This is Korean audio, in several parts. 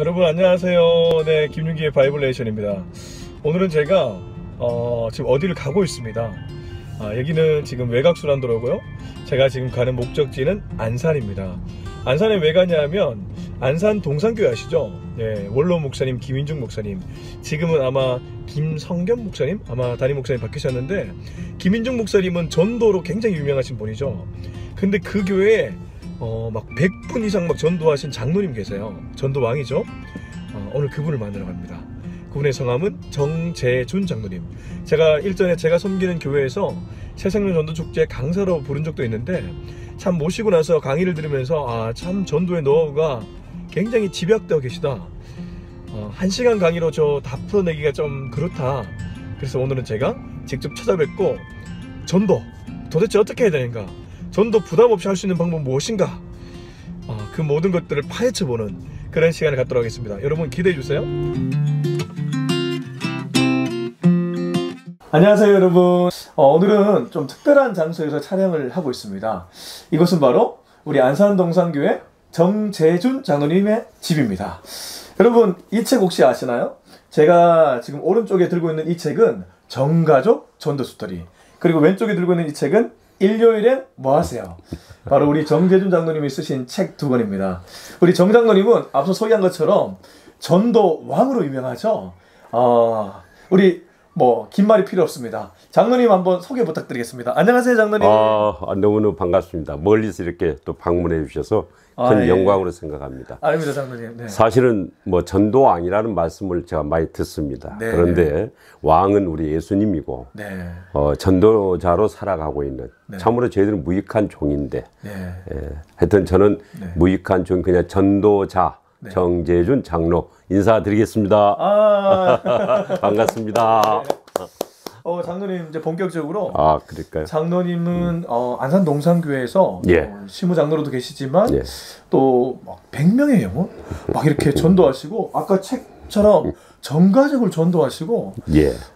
여러분 안녕하세요. 네, 김윤기의 바이블 레이션입니다. 오늘은 제가 지금 어디를 가고 있습니다. 여기는 지금 외곽순환도로고요. 제가 지금 가는 목적지는 안산입니다. 안산에 왜 가냐면 안산 동산교회 아시죠? 네, 원로 목사님 김인중 목사님, 지금은 아마 김성겸 목사님, 아마 담임 목사님 바뀌셨는데, 김인중 목사님은 전도로 굉장히 유명하신 분이죠. 근데 그 교회에 막 100분 이상 막 전도하신 장로님 계세요. 전도왕이죠. 오늘 그분을 만나러 갑니다. 그분의 성함은 정재준 장로님. 제가 일전에 제가 섬기는 교회에서 새생명 전도축제 강사로 부른 적도 있는데, 참 모시고 나서 강의를 들으면서 참 전도의 노하우가 굉장히 집약되어 계시다. 1시간 강의로 저 다 풀어내기가 좀 그렇다. 그래서 오늘은 제가 직접 찾아뵙고 전도 도대체 어떻게 해야 되는가, 전도 부담 없이 할 수 있는 방법 무엇인가, 그 모든 것들을 파헤쳐보는 그런 시간을 갖도록 하겠습니다. 여러분 기대해 주세요. 안녕하세요 여러분. 오늘은 좀 특별한 장소에서 촬영을 하고 있습니다. 이곳은 바로 우리 안산동산교회 정재준 장로님의 집입니다. 여러분 이 책 혹시 아시나요? 제가 지금 오른쪽에 들고 있는 이 책은 정가족 전도 스토리, 그리고 왼쪽에 들고 있는 이 책은 일요일엔 뭐 하세요? 바로 우리 정재준 장로님이 쓰신 책 두 권입니다. 우리 정 장로님은 앞서 소개한 것처럼 전도 왕으로 유명하죠. 우리 긴 말이 필요 없습니다. 장로님 한번 소개 부탁드리겠습니다. 안녕하세요 장로님. 너무너무 반갑습니다. 멀리서 이렇게 또 방문해 주셔서 큰 영광으로 생각합니다. 아닙니다 장로님. 네. 사실은 전도왕이라는 말씀을 제가 많이 듣습니다. 네. 그런데 왕은 우리 예수님이고, 네. 전도자로 살아가고 있는, 네. 참으로 저희들은 무익한 종인데, 네. 하여튼 저는 네. 무익한 종, 그냥 전도자, 네. 정재준 장로 인사드리겠습니다. 반갑습니다. 네. 장로님 이제 본격적으로. 그럴까요? 장로님은 안산 동산교회에서 시무 장로로도 계시지만 또 막 100명의 영혼 막 이렇게 전도하시고, 아까 책처럼 전가족을 전도하시고,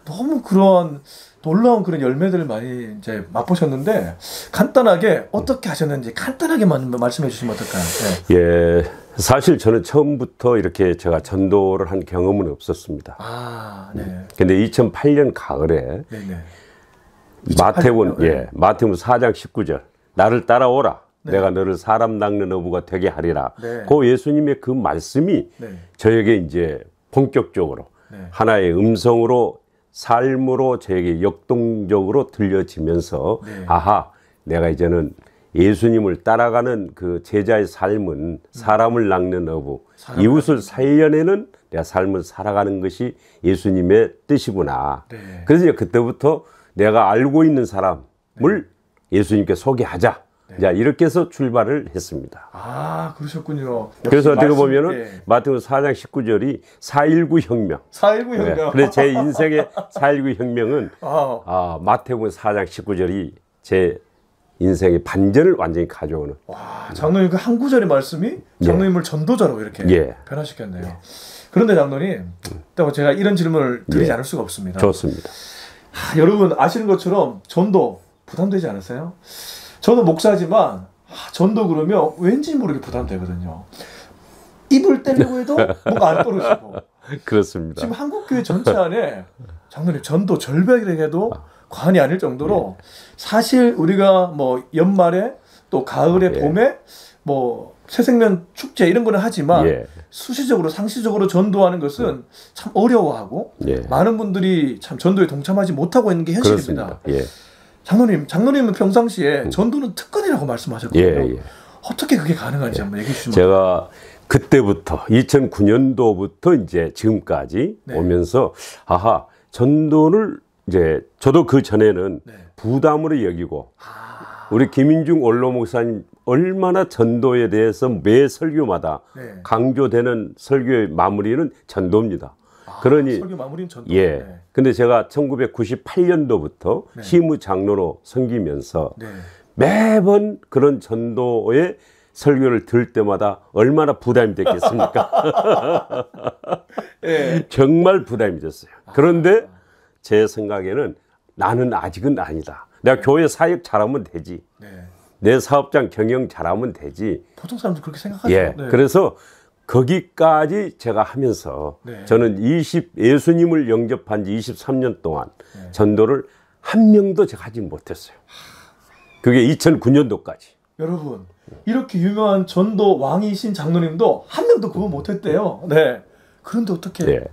너무 그런 놀라운 그런 열매들을 많이 이제 맛보셨는데, 간단하게 어떻게 하셨는지 간단하게만 말씀해 주시면 어떨까요? 네. 사실 저는 처음부터 이렇게 제가 전도를 한 경험은 없었습니다. 네. 근데 2008년 가을에 마태복음 4장 19절, 나를 따라오라. 내가 너를 사람 낚는 어부가 되게 하리라. 그 예수님의 그 말씀이 저에게 이제 본격적으로 하나의 음성으로, 삶으로 저에게 역동적으로 들려지면서 내가 이제는 예수님을 따라가는 그 제자의 삶은 사람을 낚는 어부, 이웃을 살려내는 내가 삶을 살아가는 것이 예수님의 뜻이구나. 그래서 그때부터 내가 알고 있는 사람을 예수님께 소개하자. 이렇게 해서 출발을 했습니다. 그러셨군요. 그래서 어떻게 보면은 마태복음 4장 19절이 4.19 혁명. 4.19 혁명. 그래서 제 인생의 4.19 혁명은 마태복음 4장 19절이 제 인생의 반전을 완전히 가져오는. 장로님 그 한 구절의 말씀이 장로님을 전도자로 이렇게 변화시켰네요. 그런데 장로님, 제가 이런 질문을 드리지 않을 수가 없습니다. 좋습니다. 여러분 아시는 것처럼 전도 부담되지 않으세요? 저도 목사지만 전도 그러면 왠지 모르게 부담되거든요. 입을 떼려고 해도 뭐가 안 떨어지고. 그렇습니다. 지금 한국교회 전체 안에 장로님 전도 절벽이라고 과언이 아닐 정도로, 사실 우리가 연말에 또 가을에 봄에 새생명 축제 이런 거는 하지만 수시적으로 상시적으로 전도하는 것은 참 어려워하고 많은 분들이 참 전도에 동참하지 못하고 있는 게 현실입니다. 장로님은 평상시에 전도는 특권이라고 말씀하셨거든요. 어떻게 그게 가능한지 한번 얘기해 주시면. 제가 그때부터 2009년도부터 이제 지금까지 오면서 전도를 저도 그 전에는 부담으로 여기고, 우리 김인중 원로 목사님 얼마나 전도에 대해서 매 설교마다 강조되는 설교의 마무리는 전도입니다. 그러니 설교 마무리는 전도. 근데 제가 1998년도부터 시무 장로로 섬기면서 매번 그런 전도의 설교를 들을 때마다 얼마나 부담이 됐겠습니까? 정말 부담이 됐어요. 그런데 제 생각에는 나는 아직은 아니다. 내가 교회 사역 잘하면 되지. 내 사업장 경영 잘하면 되지. 보통 사람들 그렇게 생각하죠. 그래서 거기까지 제가 하면서 네. 저는 예수님을 영접한 지 23년 동안 네. 전도를 한 명도 제가 하지 못했어요. 그게 2009년도까지. 여러분, 이렇게 유명한 전도 왕이신 장로님도 한 명도 그거 못했대요. 네. 그런데 어떻게? 네.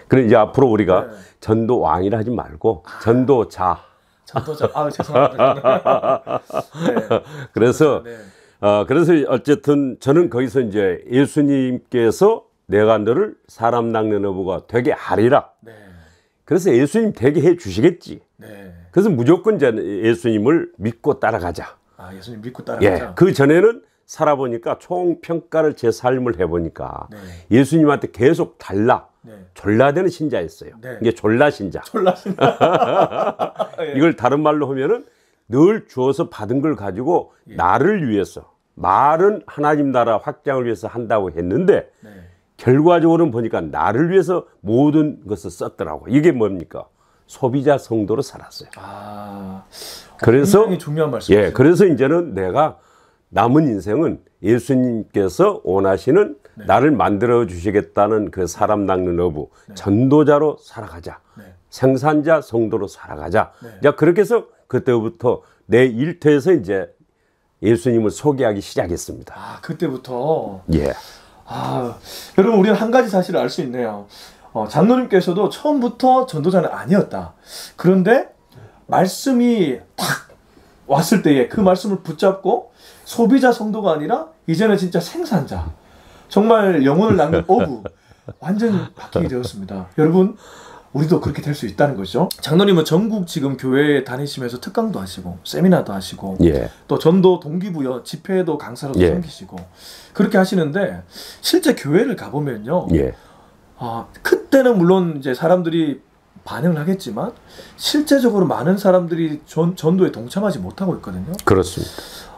그래 이제 앞으로 우리가 네. 전도 왕이라 하지 말고 전도자. 전도자. 아, 죄송합니다. 네. 그래서 네. 그래서 어쨌든 저는 거기서 이제 예수님께서 내가 너를 사람 낚는 어부가 되게 하리라. 네. 그래서 예수님 되게 해 주시겠지. 네. 그래서 무조건 이제 예수님을 믿고 따라가자. 아, 예수님 믿고 따라가자. 예. 그 전에는 살아보니까 총평가를 제 삶을 해보니까 네. 예수님한테 계속 달라. 네. 졸라대는 신자였어요. 네. 이게 졸라신자. 졸라신다. 예. 이걸 다른 말로 하면은 늘 주어서 받은 걸 가지고 예. 나를 위해서 말은 하나님 나라 확장을 위해서 한다고 했는데 네. 결과적으로는 보니까 나를 위해서 모든 것을 썼더라고. 이게 뭡니까? 소비자 성도로 살았어요. 아, 그래서 굉장히 중요한 말씀이세요. 예, 그래서 이제는 내가 남은 인생은 예수님께서 원하시는 네. 나를 만들어 주시겠다는 그 사람 낚는 어부 네. 전도자로 살아가자. 네. 생산자 성도로 살아가자. 네. 자, 그렇게 해서 그때부터 내 일터에서 이제 예수님을 소개하기 시작했습니다. 아, 그때부터. 예. 아, 여러분, 우리는 한 가지 사실을 알 수 있네요. 장로님께서도 처음부터 전도자는 아니었다. 그런데 말씀이 딱 왔을 때에 그 말씀을 붙잡고 소비자 성도가 아니라 이제는 진짜 생산자, 정말 영혼을 낚는 어부, 완전히 바뀌게 되었습니다. 여러분, 우리도 그렇게 될 수 있다는 거죠. 장로님은 전국 지금 교회에 다니시면서 특강도 하시고 세미나도 하시고 예. 또 전도 동기부여 집회도 강사로도 예. 섬기시고 그렇게 하시는데 실제 교회를 가보면요. 예. 아, 그때는 물론 이제 사람들이 반응을 하겠지만 실제적으로 많은 사람들이 전도에 동참하지 못하고 있거든요. 그렇습니다.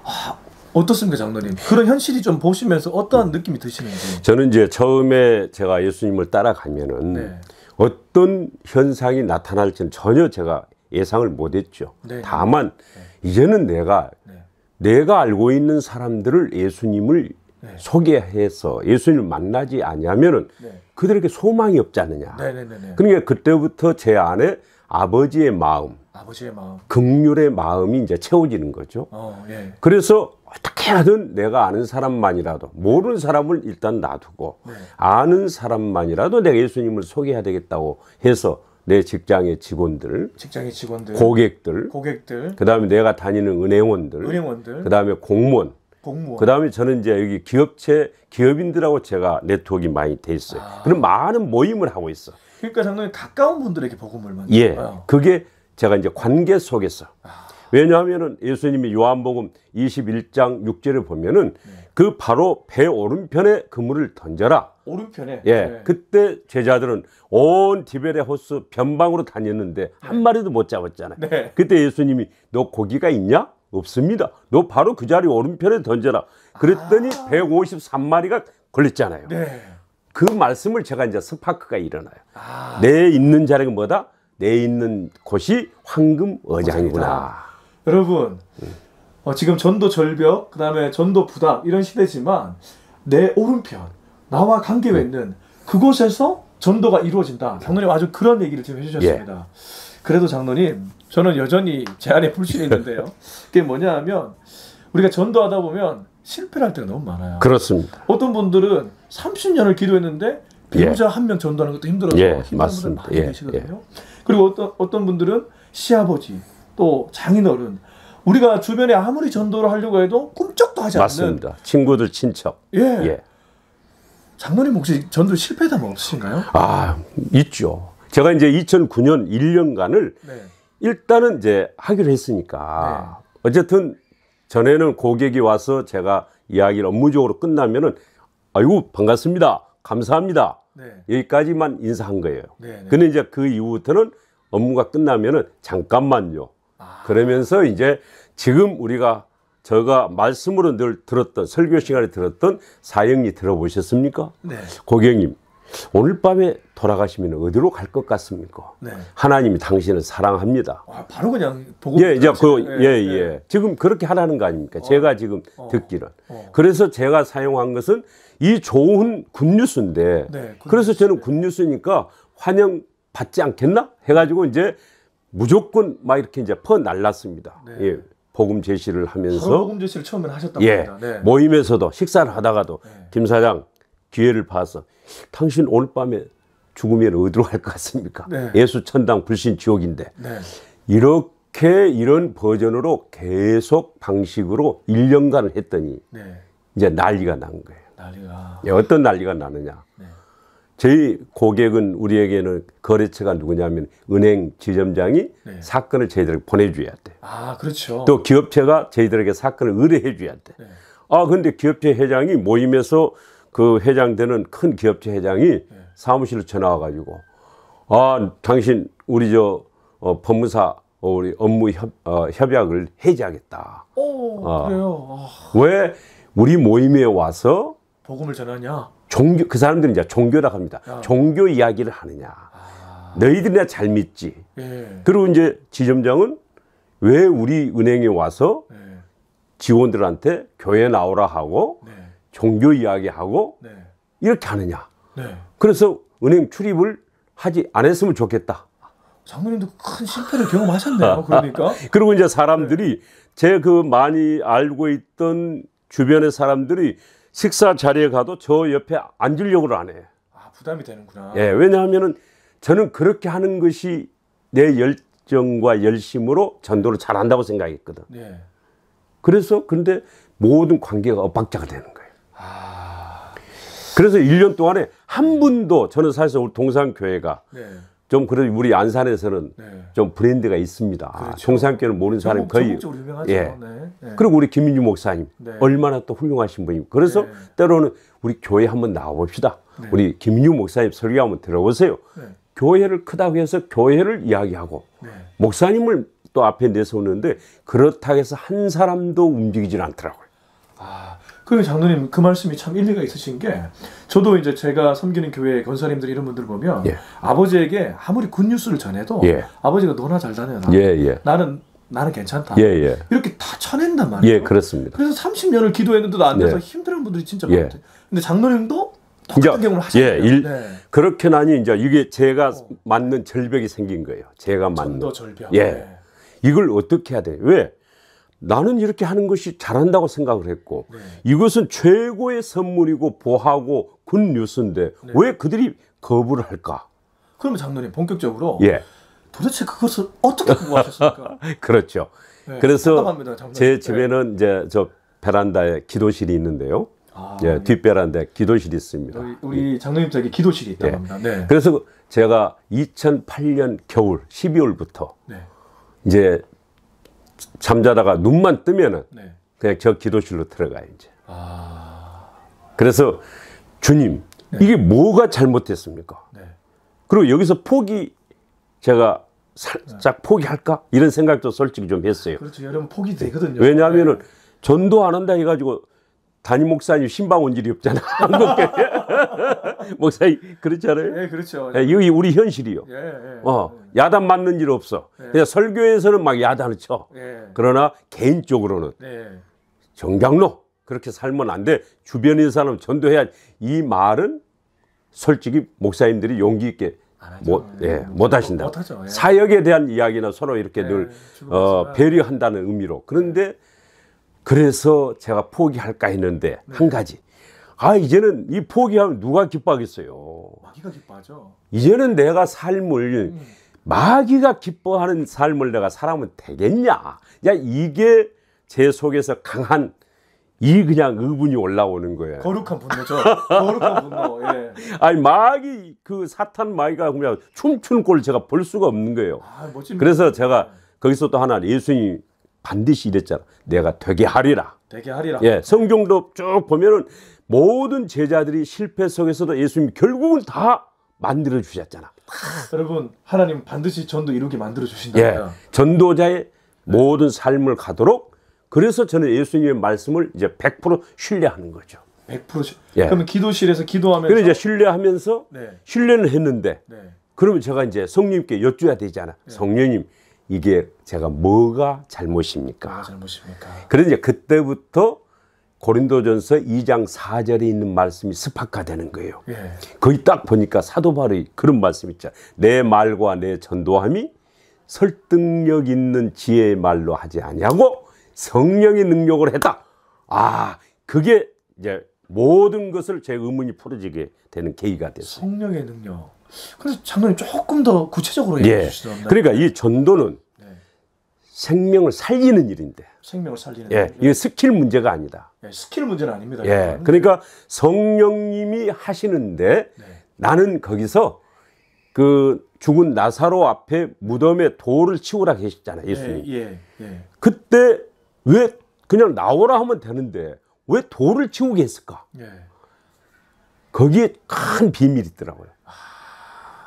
아, 어떻습니까, 장로님? 그런 현실이 좀 보시면서 어떠한 느낌이 드시는지. 저는 이제 처음에 제가 예수님을 따라가면은 네. 어떤 현상이 나타날지는 전혀 제가 예상을 못했죠. 네. 다만 이제는 내가 알고 있는 사람들을 예수님을 네. 소개해서 예수님을 만나지 아니하면은 네. 그들에게 소망이 없지 않느냐. 네네네. 그러니까 그때부터 제 안에 아버지의 마음, 아버지의 마음. 긍휼의 마음이 이제 채워지는 거죠. 예. 그래서 어떻게 하든 내가 아는 사람만이라도 모르는 사람을 일단 놔두고 네. 아는 사람만이라도 내가 예수님을 소개해야 되겠다고 해서 내 직장의 직원들, 직장의 직원들, 고객들, 그다음에 내가 다니는 은행원들, 그다음에 공무원, 그다음에 저는 이제 여기 기업인들하고 제가 네트워크가 많이 돼 있어요. 그런 많은 모임을 하고 있어. 그러니까 장로님 가까운 분들에게 복음을 만들어요. 예, 그게 제가 이제 관계 속에서. 왜냐하면은 예수님이 요한복음 21장 6절에 보면은 그 바로 배 오른편에 그물을 던져라. 오른편에? 예. 네. 그때 제자들은 온 디베레 호수 변방으로 다녔는데 한 마리도 못 잡았잖아요. 네. 그때 예수님이 너 고기가 있냐? 없습니다. 너 바로 그 자리 오른편에 던져라. 그랬더니 153마리가 걸렸잖아요. 네. 그 말씀을 제가 이제 스파크가 일어나요. 내 있는 자리가 뭐다? 내 있는 곳이 황금 어장이구나. 여러분, 지금 전도 절벽, 그 다음에 전도 부담 이런 시대지만 내 오른편, 나와 관계가 있는 그곳에서 전도가 이루어진다. 장로님 아주 그런 얘기를 지금 해주셨습니다. 예. 그래도 장로님, 저는 여전히 제 안에 불신이 있는데요. 그게 뭐냐 하면 우리가 전도하다 보면 실패를 할 때가 너무 많아요. 그렇습니다. 어떤 분들은 30년을 기도했는데 배우자 한 명 전도하는 것도 힘들어서 힘든 분들 맞습니다. 많이 계시거든요. 그리고 어떤 분들은 시아버지 또 장인어른 우리가 주변에 아무리 전도를 하려고 해도 꿈쩍도 하지 맞습니다. 않는 친구들, 친척. 예. 장로님 혹시 전도 실패담 없으신가요? 있죠. 제가 이제 2009년 1년간을 네. 일단은 이제 하기로 했으니까 어쨌든 전에는 고객이 와서 제가 이야기를 업무적으로 끝나면은 아이고 반갑습니다. 감사합니다. 여기까지만 인사한 거예요. 근데 이제 그 이후부터는 업무가 끝나면은 잠깐만요. 그러면서 이제 지금 제가 말씀으로 늘 들었던 설교 시간에 들었던 사형리 들어보셨습니까? 네. 고객님, 오늘 밤에 돌아가시면 어디로 갈 것 같습니까? 네. 하나님이 당신을 사랑합니다. 아, 바로 그냥 보고. 예, 예. 지금 그렇게 하라는 거 아닙니까? 제가 지금 듣기는. 그래서 제가 사용한 것은 이 좋은 굿뉴스인데, 네, 그래서 저는 굿뉴스니까 환영 받지 않겠나? 해가지고 이제 무조건 막 이렇게 이제 날랐습니다. 네. 예. 복음 제시를 하면서. 복음 제시를 처음에 하셨다고 예. 합니다. 네. 모임에서도 식사를 하다가도 김 사장 기회를 봐서 당신 오늘 밤에 죽으면 어디로 갈 것 같습니까? 네. 예수 천당 불신 지옥인데. 네. 이렇게 이런 버전으로 계속 방식으로 1년간을 했더니 네. 이제 난리가 난 거예요. 난리가. 예, 어떤 난리가 나느냐. 네. 저희 고객은 우리에게는 거래처가 누구냐면 은행 지점장이 네. 사건을 저희들에게 보내줘야 돼. 아, 그렇죠. 또 기업체가 저희들에게 사건을 의뢰해 줘야 돼. 네. 아, 근데 기업체 회장이 모임에서 그 회장되는 큰 기업체 회장이 사무실로 전화 와가지고, 아, 당신 우리 법무사 우리 업무 협약을 해지하겠다. 오, 그래요. 왜 우리 모임에 와서 복음을 전하냐? 종교, 그 사람들은 이제 종교라 합니다. 종교 이야기를 하느냐. 너희들이나 잘 믿지. 예. 그리고 이제 지점장은 왜 우리 은행에 와서 직원들한테 교회 나오라 하고 네. 종교 이야기하고 네. 이렇게 하느냐. 네. 그래서 은행 출입을 하지 안 했으면 좋겠다. 장로님도 큰 실패를 경험하셨네요. 그러니까. 그리고 이제 사람들이 제 그 많이 알고 있던 주변의 사람들이 식사 자리에 가도 저 옆에 앉으려고 안 해. 아, 부담이 되는구나. 예, 왜냐하면은 저는 그렇게 하는 것이 내 열정과 열심으로 전도를 잘한다고 생각했거든. 네. 그래서 근데 모든 관계가 엇박자가 되는 거예요. 그래서 1년 동안에 한 분도 저는 사실 우리 동산교회가 네. 좀 그래도 우리 안산에서는 네. 좀 브랜드가 있습니다. 그렇죠. 동산교회는 모르는 사람이 거의. 전국적으로 유명하죠. 예. 네. 네. 그리고 우리 김민주 목사님 네. 얼마나 또 훌륭하신 분이고 그래서 네. 때로는 우리 교회 한번 나와봅시다. 네. 우리 김민주 목사님 설교 한번 들어보세요. 네. 교회를 크다고 해서 교회를 이야기하고 네. 목사님을 또 앞에 내세우는데 그렇다고 해서 한 사람도 움직이질 않더라고요. 그 장로님 그 말씀이 참 일리가 있으신 게 저도 이제 제가 섬기는 교회 권사님들 이런 분들 보면 예. 아버지에게 아무리 굿뉴스를 전해도 예. 아버지가 너나 잘 다녀라. 예. 나는 괜찮다. 예. 이렇게 다 쳐낸단 말이에요. 예, 그렇습니다. 그래서 30년을 기도했는데도 안 돼서 예. 힘들어하는 분들이 진짜 예. 많대요. 근데 장로님도 똑같은 경우를 하셨어요. 네. 그렇게 나니 이제 이게 제가 맞는 절벽이 생긴 거예요. 제가 맞는. 전도 절벽. 예. 네. 이걸 어떻게 해야 돼? 왜? 나는 이렇게 하는 것이 잘한다고 생각을 했고 이것은 최고의 선물이고 보하고 굿뉴스인데 왜 그들이 거부를 할까? 그러면 장로님 본격적으로 예. 도대체 그것을 어떻게 공부하셨습니까? 그렇죠. 네, 그래서 답답합니다, 장로님. 제 집에는 이제 저 베란다에 기도실이 있는데요. 예, 뒷베란다에 기도실이 있습니다. 우리 장로님 댁에 기도실이 있다고 예. 합니다. 네. 그래서 제가 2008년 겨울 12월부터 네. 이제 잠자다가 눈만 뜨면은 네. 그냥 저 기도실로 들어가요 이제. 그래서 주님 이게 뭐가 잘못됐습니까? 네. 그리고 여기서 제가 살짝 포기할까 이런 생각도 솔직히 좀 했어요. 그렇죠. 여러분 포기 되거든요. 왜냐하면은 전도 안 한다 해가지고 담임 목사님 신방 온 일이 없잖아. 목사님 그렇잖아요. 네, 그렇죠. 여기 우리 현실이요. 예. 야단 맞는 일 없어. 그냥 설교에서는 막 야단을 쳐. 예. 그러나 개인적으로는 네. 정장로 그렇게 살면 안 돼. 주변인 사람 전도해야 이 말은 솔직히 목사님들이 용기 있게 못 하신다. 못하죠. 예. 사역에 대한 이야기나 서로 이렇게 늘 주고받지만. 배려한다는 의미로. 그런데 그래서 제가 포기할까 했는데 한 가지. 이제는 이 포기하면 누가 기뻐하겠어요. 마귀가 기뻐하죠. 이제는 내가 삶을 마귀가 기뻐하는 삶을 내가 살아면 되겠냐? 야, 이게 제 속에서 강한 그냥 의분이 올라오는 거예요. 거룩한 분노죠. 거룩한 분노. 예. 마귀 그 사탄 마귀가 그냥 춤추는 꼴을 제가 볼 수가 없는 거예요. 멋집니다. 그래서 제가 거기서 또 하나 예수님이 반드시 이랬잖아. 내가 되게 하리라. 되게 하리라. 예, 성경도 쭉 보면은 모든 제자들이 실패 속에서도 예수님이 결국은 다 만들어 주셨잖아. 여러분 하나님 반드시 전도 이루게 만들어 예, 주신다. 전도자의 모든 삶을 가도록. 그래서 저는 예수님의 말씀을 이제 100% 신뢰하는 거죠. 100%. 예. 그러면 기도실에서 기도하면서. 그래 이제 신뢰하면서 네. 신뢰는 했는데 네. 그러면 제가 이제 성령님께 여쭈어야 되잖아. 네. 성령님 이게 제가 뭐가 잘못입니까? 뭐가 잘못입니까? 그래서 이제 그때부터 고린도전서 2장 4절에 있는 말씀이 스파크되는 거예요. 예. 거기 딱 보니까 사도 바울이 그런 말씀 있잖아. 내 말과 내 전도함이 설득력 있는 지혜의 말로 하지 아니하고 성령의 능력을 했다. 아, 그게 이제 모든 것을 제 의문이 풀어지게 되는 계기가 됐어요. 성령의 능력. 그래서 장로님 조금 더 구체적으로 예. 얘기해 주시죠. 그러니까 이 전도는 네. 생명을 살리는 일인데. 생명을 살리는. 예, 이게 스킬 문제가 아니다. 예, 스킬 문제는 아닙니다. 예, 그러니까 성령님이 하시는데 네. 나는 거기서 그 죽은 나사로 앞에 무덤에 돌을 치우라 계셨잖아요, 예수님. 예, 예. 그때 왜 그냥 나오라 하면 되는데 왜 돌을 치우게 했을까? 예. 거기에 큰 비밀이 있더라고요.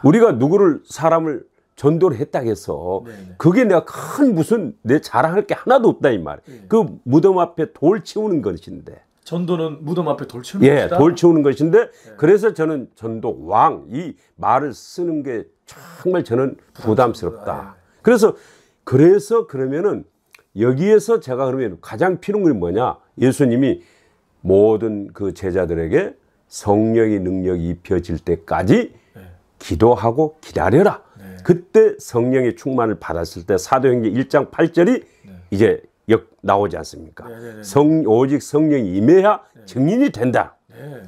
우리가 누구를 사람을 전도를 했다 해서 네네. 그게 내가 큰 무슨 내 자랑할 게 하나도 없다 이 말. 네. 그 무덤 앞에 돌 치우는 것인데. 전도는 무덤 앞에 돌 치우는 예, 것이다. 돌 치우는 것인데 그래서 저는 전도 왕 이 말을 쓰는 게 정말 저는 부담스럽다. 그래서 그러면은 여기에서 제가 그러면 가장 필요한 게 뭐냐? 예수님이 모든 그 제자들에게 성령의 능력이 입혀질 때까지 네. 기도하고 기다려라. 네. 그때 성령의 충만을 받았을 때 사도행전 1장 8절이 이제 나오지 않습니까? 네. 오직 성령이 임해야 증인이 된다. 네.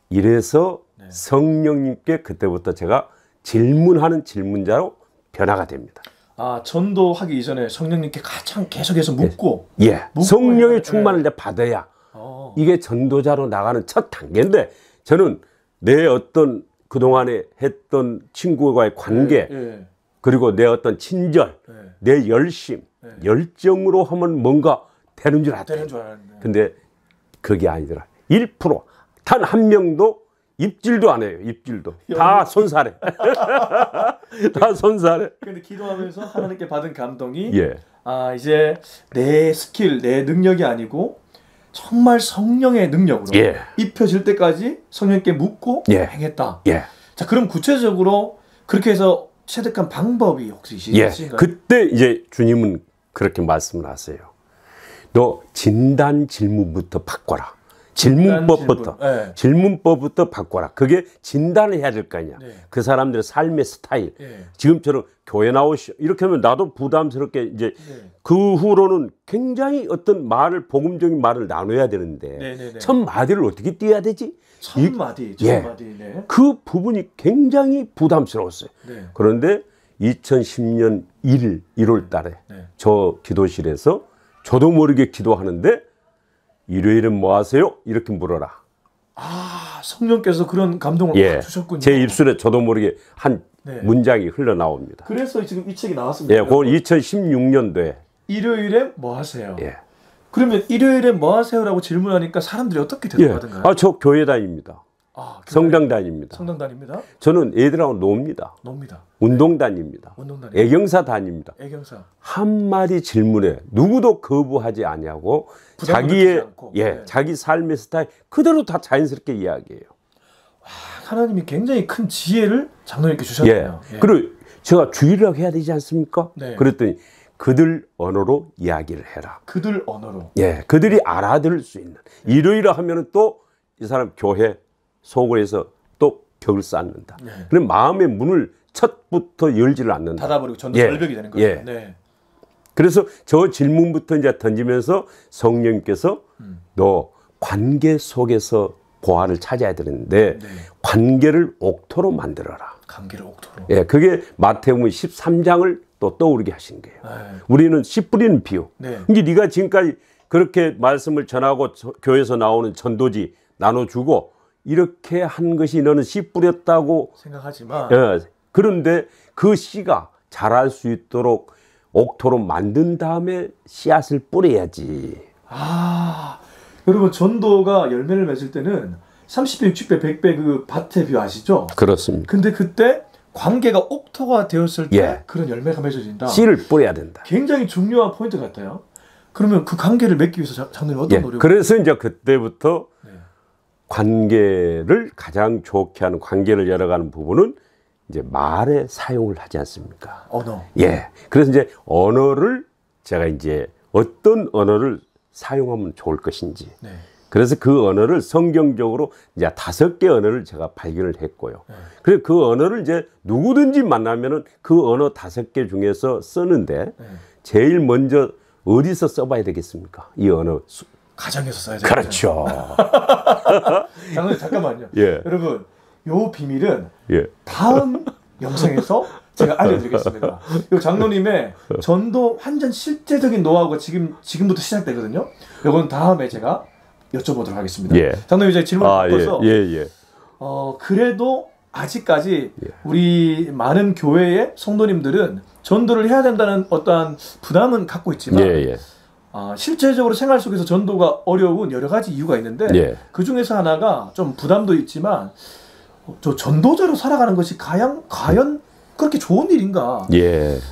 이래서 성령님께 그때부터 제가 질문하는 질문자로 변화가 됩니다. 아, 전도하기 이전에 성령님께 가장 계속해서 묻고. 예, 묻고 성령의 해야- 충만을 이제 받아야 어. 이게 전도자로 나가는 첫 단계인데 저는 내 어떤 그동안에 했던 친구와의 관계 예. 그리고 내 어떤 친절, 예. 내 열심, 열정으로 하면 뭔가 되는 줄 알았다. 되는 줄 알았는데. 근데 그게 아니더라. 1% 단 한 명도 입질도 안 해요. 입질도 다 손살해. 다 손살해. 근데 기도하면서 하나님께 받은 감동이 예. 아, 이제 내 스킬, 내 능력이 아니고 정말 성령의 능력으로 예. 입혀질 때까지 성령께 묻고 예. 행했다. 예. 자, 그럼 구체적으로 그렇게 해서 체득한 방법이 혹시 예. 있으신가요? 그때 이제 주님은 그렇게 말씀을 하세요. 너 진단 질문부터 바꿔라. 질문법부터. 예. 질문법부터 바꿔라. 그게 진단을 해야 될 거 아니야. 네. 그 사람들의 삶의 스타일. 예. 지금처럼 교회 나오시 이렇게 하면 나도 부담스럽게 이제 네. 그 후로는 굉장히 어떤 말을 복음적인 말을 나눠야 되는데 네네네. 첫 마디를 어떻게 띄어야 되지? 첫 마디, 첫 예. 마디. 네. 그 부분이 굉장히 부담스러웠어요. 네. 그런데 2010년 1월 달에 네. 저 기도실에서 저도 모르게 기도하는데 일요일은 뭐 하세요? 이렇게 물어라. 아, 성령께서 그런 감동을 예. 확 주셨군요. 제 입술에 저도 모르게 한 네. 문장이 흘러나옵니다. 그래서 지금 이 책이 나왔습니다. 예, 그건 2016년도에. 일요일에 뭐 하세요? 예. 그러면 일요일에 뭐 하세요라고 질문하니까 사람들이 어떻게 예. 대답하던가요? 아, 저 교회 다닙니다. 아, 교회- 성당 다닙니다. 성당 다닙니다. 저는 애들하고 놉니다. 놉니다. 운동 다닙니다. 운동 다닙니다. 애경사 다닙니다. 애경사. 한마디 질문에 누구도 거부하지 아니하고 부담을 느끼지 자기의 않고. 예, 네. 자기 삶의 스타일 그대로 다 자연스럽게 이야기해요. 하나님이 굉장히 큰 지혜를 장로님께 예. 주셨네요. 예. 그리고 제가 주의라고 해야 되지 않습니까? 네. 그랬더니 그들 언어로 이야기를 해라. 그들 언어로. 예, 그들이 알아들을 수 있는. 일요일에 하면은 또 이 사람 교회 속을 해서 또 벽을 쌓는다. 네. 그럼 마음의 문을 첫부터 열지를 않는다. 닫아버리고 전도 예. 절벽이 되는 거죠. 예. 네. 그래서 저 질문부터 이제 던지면서 성령님께서 너 관계 속에서 보화를 찾아야 되는데 네. 관계를 옥토로 만들어라. 관계를 옥토로. 예, 그게 마태복음 13장을 또 떠오르게 하신 거예요. 네. 우리는 씨 뿌리는 비유. 네. 이게 네가 지금까지 그렇게 말씀을 전하고 교회에서 나오는 전도지 나눠주고 이렇게 한 것이 너는 씨 뿌렸다고 생각하지만 예, 그런데 그 씨가 자랄 수 있도록 옥토로 만든 다음에 씨앗을 뿌려야지. 아, 여러분 전도가 열매를 맺을 때는 30배, 60배, 100배 그 밭의 뷰 아시죠? 그렇습니다. 근데 그때 관계가 옥토가 되었을 때 예. 그런 열매가 맺어진다. 씨를 뿌려야 된다. 굉장히 중요한 포인트 같아요. 그러면 그 관계를 맺기 위해서 장로님 어떤 예, 노력? 그래서 이제 그때부터 네. 관계를 가장 좋게 하는, 관계를 열어가는 부분은 이제 말의 사용을 하지 않습니까? 언어. 예. 그래서 이제 언어를 제가 이제 어떤 언어를 사용하면 좋을 것인지. 네. 그래서 그 언어를 성경적으로 이제 5개 언어를 제가 발견을 했고요. 그래서 그 언어를 이제 누구든지 만나면은 그 언어 5개 중에서 쓰는데 제일 먼저 어디서 써봐야 되겠습니까? 이 언어. 가정에서 써야 돼요. 그렇죠. 장로님 잠깐만요. 예. 여러분, 요 비밀은 예. 다음 영상에서 제가 알려드리겠습니다. 요 장로님의 전도 완전 실제적인 노하우가 지금부터 시작되거든요. 요건 다음에 제가 여쭤보도록 하겠습니다. 예. 장로님 이제 질문을 바꿔서 예. 그래도 아직까지 우리 많은 교회의 성도님들은 전도를 해야 된다는 어떠한 부담은 갖고 있지만 실제적으로 생활 속에서 전도가 어려운 여러 가지 이유가 있는데 그 중에서 하나가 좀 부담도 있지만 저 전도자로 살아가는 것이 과연 그렇게 좋은 일인가?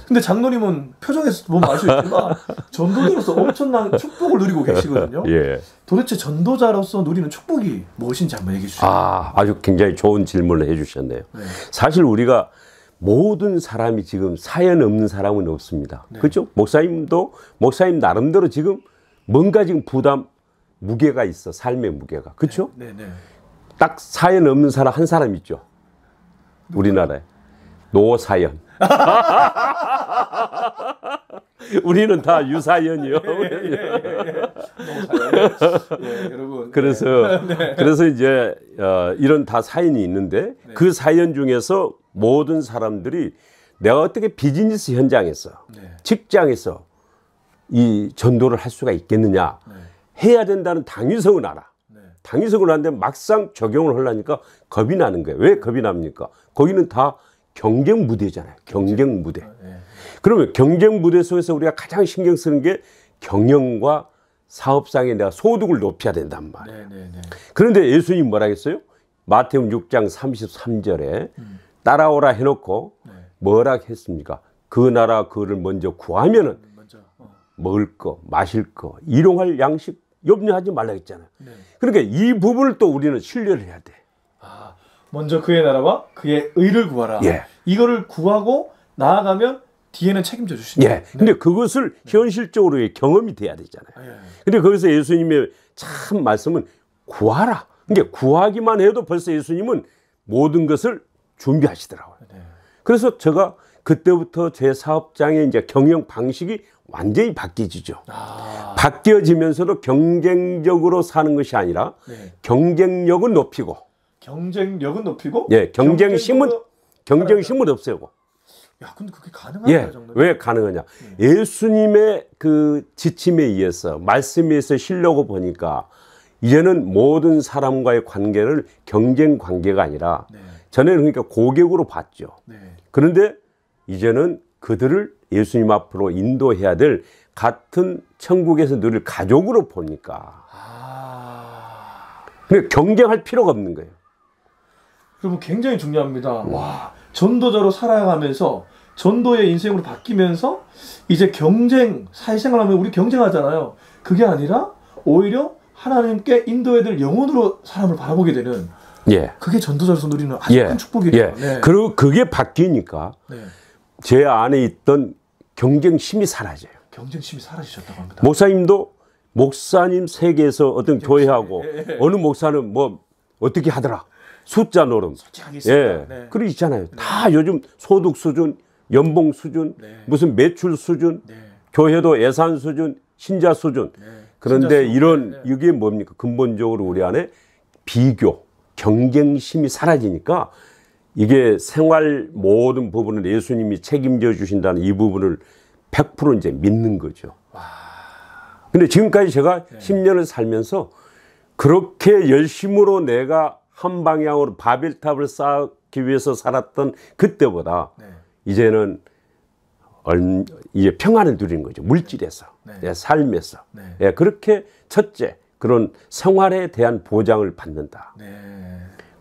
근데 장로님은 표정에서 보면 알 수 있지만 전도자로서 엄청난 축복을 누리고 계시거든요. 도대체 전도자로서 누리는 축복이 무엇인지 한번 얘기해 주시죠. 아주 굉장히 좋은 질문을 해주셨네요. 사실 우리가 모든 사람이 지금 사연 없는 사람은 없습니다. 그렇죠? 목사님 나름대로 지금 뭔가 지금 부담, 무게가 있어. 삶의 무게가. 그렇죠? 딱 사연 없는 사람 한 사람 있죠. 우리나라에. 노사연. 우리는 다 유사연이요. 여러분. 그래서 이제 이런 다 사연이 있는데 그 사연 중에서 모든 사람들이 내가 어떻게 비즈니스 현장에서 직장에서 이 전도를 할 수가 있겠느냐, 해야 된다는 당위성은 알아. 당위성을 하는데 막상 적용을 하려니까 겁이 나는 거예요. 왜 겁이 납니까? 거기는 다 경쟁 무대잖아요. 경쟁 무대. 그러면 경쟁 무대 속에서 우리가 가장 신경 쓰는 게 경영과 사업상에 내가 소득을 높여야 된단 말이에요. 그런데 예수님 뭐라 했어요? 마태복음 6장 33절에 따라오라 해놓고 뭐라 했습니까? 그 나라 그를 먼저 구하면은 먹을 거, 마실 거, 일용할 양식 염려하지 말라 했잖아요. 그러니까 이 부분을 또 우리는 신뢰를 해야 돼. 먼저 그의 나라와 그의 의를 구하라. 이거를 구하고 나아가면 뒤에는 책임져 주신다. 근데 그것을 현실적으로 경험이 돼야 되잖아요. 근데 거기서 예수님의 참 말씀은 구하라. 그러니까 구하기만 해도 벌써 예수님은 모든 것을 준비하시더라고요. 그래서 제가 그때부터 제 사업장의 이제 경영 방식이 완전히 바뀌지죠. 바뀌어지면서도 경쟁적으로 사는 것이 아니라 경쟁력은 높이고, 경쟁심은 없애고. 야, 근데 그게 가능한가요, 정말? 왜 가능하냐? 예수님의 그 지침에 의해서, 말씀에 의해서 쉬려고 보니까 이제는 모든 사람과의 관계를 경쟁 관계가 아니라 전에는 그러니까 고객으로 봤죠. 그런데 이제는 그들을 예수님 앞으로 인도해야 될 같은 천국에서 늘 가족으로 보니까 그러니까 경쟁할 필요가 없는 거예요. 그러면 굉장히 중요합니다. 와, 전도자로 살아가면서 전도의 인생으로 바뀌면서 이제 사회생활 하면 우리 경쟁하잖아요. 그게 아니라 오히려 하나님께 인도해야 될 영혼으로 사람을 바라보게 되는 그게 전도자로서 누리는 아주 큰 축복이에요. 그리고 그게 바뀌니까 제 안에 있던 경쟁심이 사라져요. 경쟁심이 사라지셨다고 합니다. 목사님 세계에서 어떤 교회하고 어느 목사는 뭐 어떻게 하더라. 숫자 노름. 그러 있잖아요. 다 요즘 소득 수준, 연봉 수준, 무슨 매출 수준, 교회도 예산 수준, 신자 수준. 그런데 이게 뭡니까? 근본적으로 우리 안에 비교, 경쟁심이 사라지니까 이게 생활 모든 부분을 예수님이 책임져 주신다는 이 부분을 100% 이제 믿는 거죠. 근데 지금까지 제가 10년을 살면서 그렇게 열심으로 내가 한 방향으로 바벨탑을 쌓기 위해서 살았던 그때보다 이제는 이제 평안을 누리는 거죠. 물질에서, 삶에서. 그렇게 첫째, 그런 생활에 대한 보장을 받는다.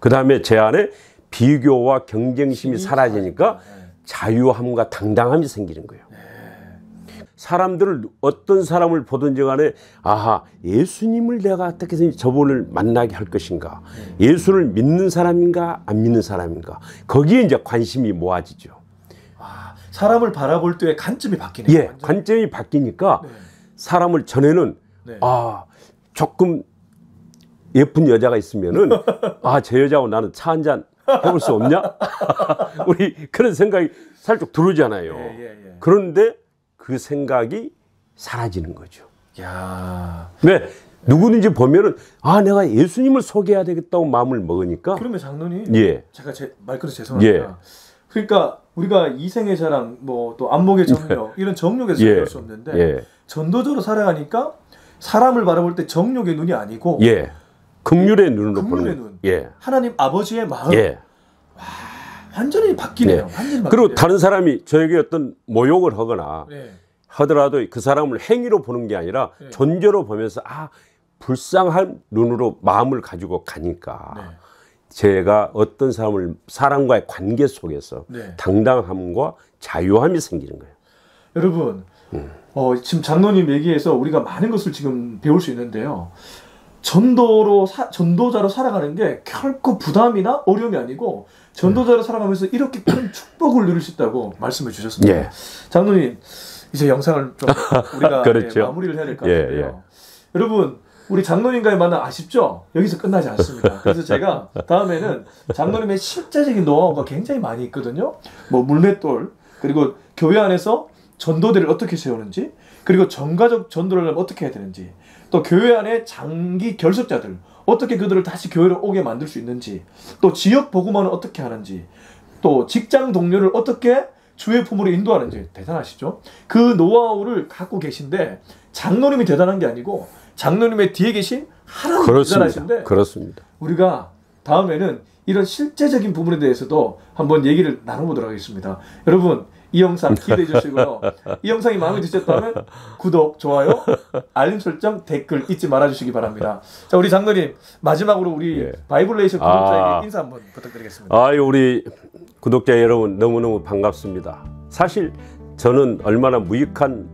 그 다음에 제 안에 비교와 경쟁심이 사라지니까 자유함과 당당함이 생기는 거예요. 사람들을 어떤 사람을 보든지 간에 아하 예수님을 내가 어떻게 해서 저분을 만나게 할 것인가, 예수를 믿는 사람인가 안 믿는 사람인가, 거기에 이제 관심이 모아지죠. 아, 사람을 바라볼 때의 관점이 바뀌네요. 예, 완전히. 관점이 바뀌니까 네. 사람을 전에는 네. 아 조금 예쁜 여자가 있으면은 아 저 여자하고 나는 차 한잔 해볼 수 없냐? 우리 그런 생각이 살짝 들어오잖아요. 예. 그런데 그 생각이 사라지는 거죠. 야. 왜? 누구든지 보면은 아 내가 예수님을 소개해야 되겠다고 마음을 먹으니까. 그러면 장로님, 예. 제가 말 끊어서 죄송합니다. 예. 그러니까 우리가 이생의 자랑, 뭐 또 안목의 정력 이런 정력에서 예. 할 수 없는데 예. 전도적으로 살아가니까 사람을 바라볼 때 정력의 눈이 아니고 예. 긍휼의 눈으로 긍휼의 보는. 눈. 예. 하나님 아버지의 마음. 예. 완전히 바뀌네요. 예. 완전히 바뀌네요. 그리고 다른 사람이 저에게 어떤 모욕을 하거나 네. 하더라도 그 사람을 행위로 보는 게 아니라 네. 존재로 보면서 아 불쌍한 눈으로 마음을 가지고 가니까 네. 제가 어떤 사람과의 관계 속에서 네. 당당함과 자유함이 생기는 거예요. 여러분, 지금 장로님 얘기에서 우리가 많은 것을 지금 배울 수 있는데요. 전도자로 살아가는 게 결코 부담이나 어려움이 아니고 전도자로 살아가면서 이렇게 큰 축복을 누릴 수 있다고 말씀해 주셨습니다. 예. 장로님, 이제 영상을 좀 우리가 그렇죠. 마무리를 해야 될 것 예, 같은데요. 여러분, 우리 장로님과의 만남 아쉽죠? 여기서 끝나지 않습니다. 그래서 제가 다음에는 장로님의 실제적인 노하우가 굉장히 많이 있거든요. 뭐 물맷돌, 그리고 교회 안에서 전도대를 어떻게 세우는지, 그리고 전가적 전도를 하려면 어떻게 해야 되는지, 또 교회 안에 장기 결석자들 어떻게 그들을 다시 교회로 오게 만들 수 있는지, 또 지역 복음화는 어떻게 하는지, 또 직장 동료를 어떻게 주의 품으로 인도하는지. 대단하시죠? 그 노하우를 갖고 계신데 장로님이 대단한 게 아니고 장로님의 뒤에 계신 하나님이 대단하신데, 그렇습니다. 우리가 다음에는 이런 실제적인 부분에 대해서도 한번 얘기를 나눠보도록 하겠습니다. 여러분, 이 영상 기대해 주시고요. 이 영상이 마음에 드셨다면 구독, 좋아요, 알림 설정, 댓글 잊지 말아주시기 바랍니다. 자, 우리 장로님, 마지막으로 우리 예. 바이블레이션 구독자에게 인사 한번 부탁드리겠습니다. 아유, 우리 구독자 여러분 너무너무 반갑습니다. 사실 저는 얼마나 무익한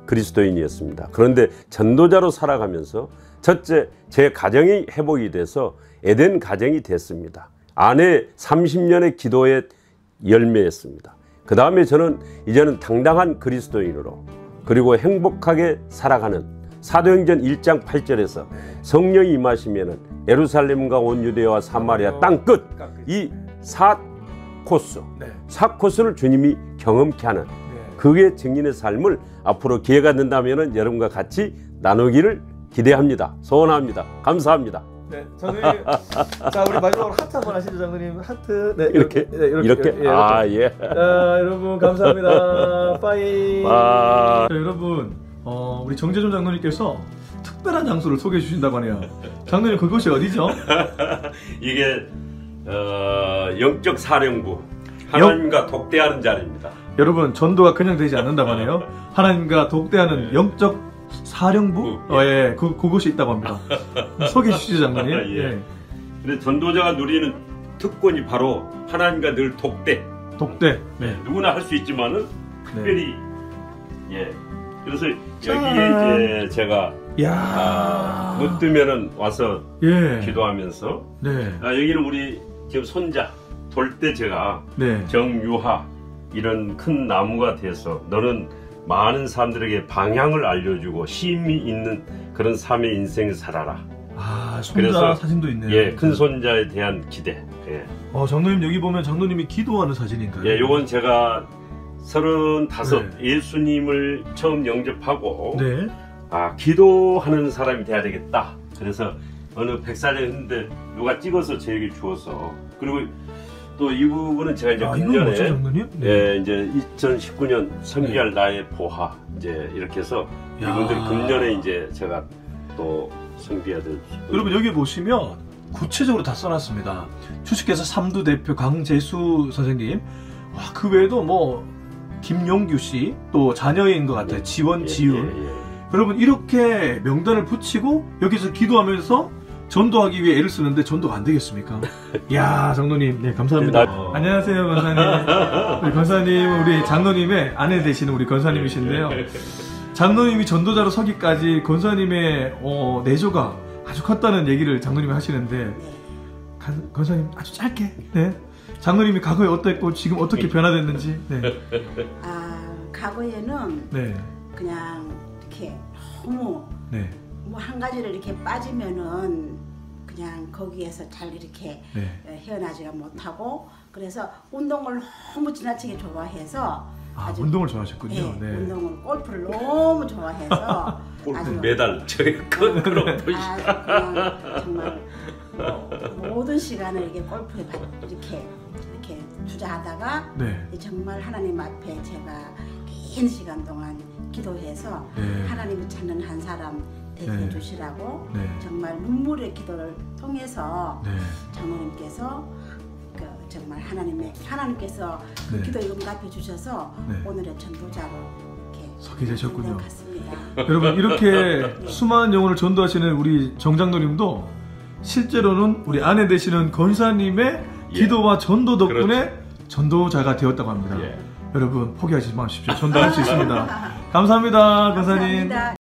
그리스도인이었습니다. 그런데 전도자로 살아가면서 첫째, 제 가정이 회복이 돼서 에덴 가정이 됐습니다. 아내 30년의 기도의 열매였습니다. 그 다음에 저는 이제는 당당한 그리스도인으로, 그리고 행복하게 살아가는, 사도행전 1장 8절에서 성령이 임하시면은 예루살렘과 온 유대와 사마리아 땅 끝, 이 4코스, 4코스를 주님이 경험케 하는 그의 증인의 삶을 앞으로 기회가 된다면은 여러분과 같이 나누기를 기대합니다. 소원합니다. 감사합니다. 네, 장로님. 자, 우리 마지막으로 하트 한번 하시죠, 장로님. 하트. 네, 이렇게? 네, 이렇게? 이렇게. 아, 예. 자, 여러분 감사합니다. 빠이. 아. 자, 여러분, 우리 정재준 장로님께서 특별한 장소를 소개해 주신다고 하네요. 장로님, 그곳이 어디죠? 이게 영적 사령부, 하나님과 독대하는 자리입니다. 여러분, 전도가 그냥 되지 않는다고 하네요. 하나님과 독대하는 영적 사령부? 예, 그곳이 있다고 합니다. 소개해 주시죠, 장로님. 예. 근데 전도자가 누리는 특권이 바로 하나님과 늘 독대. 네. 누구나 할 수 있지만은 특별히 예. 그래서 여기에 이제 제가 못 뜨면은 와서 기도하면서 여기는 우리 지금 손자 돌 때 제가 정유하 이런 큰 나무가 돼서 너는 많은 사람들에게 방향을 알려주고 힘이 있는 그런 삶의 인생을 살아라. 아, 손자 그래서, 사진도 있네요. 예, 큰 손자에 대한 기대. 예. 장로님, 여기 보면 장로님이 기도하는 사진인가요? 예, 요건 제가 35 예수님을 처음 영접하고 기도하는 사람이 돼야 되겠다. 그래서 어느 백사장 했는데 누가 찍어서 저에게 주어서, 그리고 또 이 부분은 제가 이제 금년에 이제 2019년 성기할 나의 보하 이제 이렇게 해서 이분들이 금년에 이제 제가 또 성비해야 될. 여러분, 여기 보시면 구체적으로 다 써놨습니다. 주식회사 3두 대표 강재수 선생님, 그 외에도 뭐 김용규 씨, 또 자녀인 것 같아요. 지원, 지윤. 여러분, 이렇게 명단을 붙이고 여기서 기도하면서 전도하기 위해 애를 쓰는데 전도가 안 되겠습니까? 이야, 장로님, 네, 감사합니다. 안녕하세요, 권사님. 우리 권사님, 우리 장로님의 아내 되시는 우리 권사님이신데요. 장로님이 전도자로 서기까지 권사님의 내조가 아주 컸다는 얘기를 장로님이 하시는데 권사님 아주 짧게 장로님이 과거에 어땠고 지금 어떻게 변화됐는지. 과거에는 그냥 이렇게 너무 뭐 한 가지를 이렇게 빠지면은 그냥 거기에서 잘 이렇게 헤어나지가 못하고, 그래서 운동을 너무 지나치게 좋아해서 운동을 좋아하셨군요. 운동을, 골프를 너무 좋아해서 골프 매달 저희 그런 그냥 정말 모든 시간을 이렇게 골프에 이렇게 투자하다가 정말 하나님 앞에 제가 긴 시간 동안 기도해서 하나님을 찾는 한 사람 되게 주시라고 정말 눈물의 기도를 통해서 장로님께서 정말 하나님께서 그 기도에 응답해 주셔서 오늘의 전도자로 이렇게 서게 되셨군요. 같습니다. 여러분, 이렇게 수많은 영혼을 전도하시는 우리 정장로님도 실제로는 우리 아내 되시는 권사님의 기도와 전도 덕분에 전도자가 되었다고 합니다. 여러분, 포기하지 마십시오. 전도할 수 있습니다. 감사합니다, 권사님.